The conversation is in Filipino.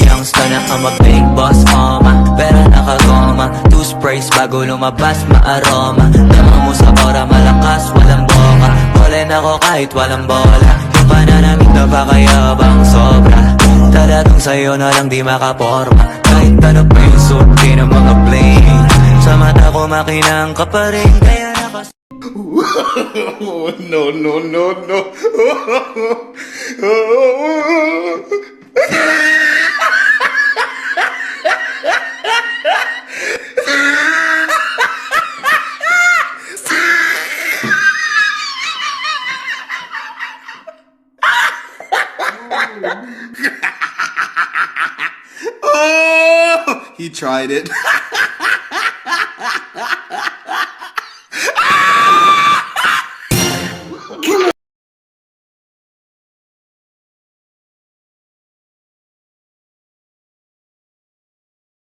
Youngster na ang mag-big boss, pero nakagoma. Two sprays bago lumabas, maaroma. Tama mo sa ora, malakas, walang boka. Ballin ako kahit walang bola. Yung pananamit na pakayabang sobra. Talagang sa'yo na lang di makaporma. Kahit ano pa yung suki ng mga bling. Sa mata ko makinang ka pa rin. Kaya nakas... No, no, no, no. Oh, he tried it.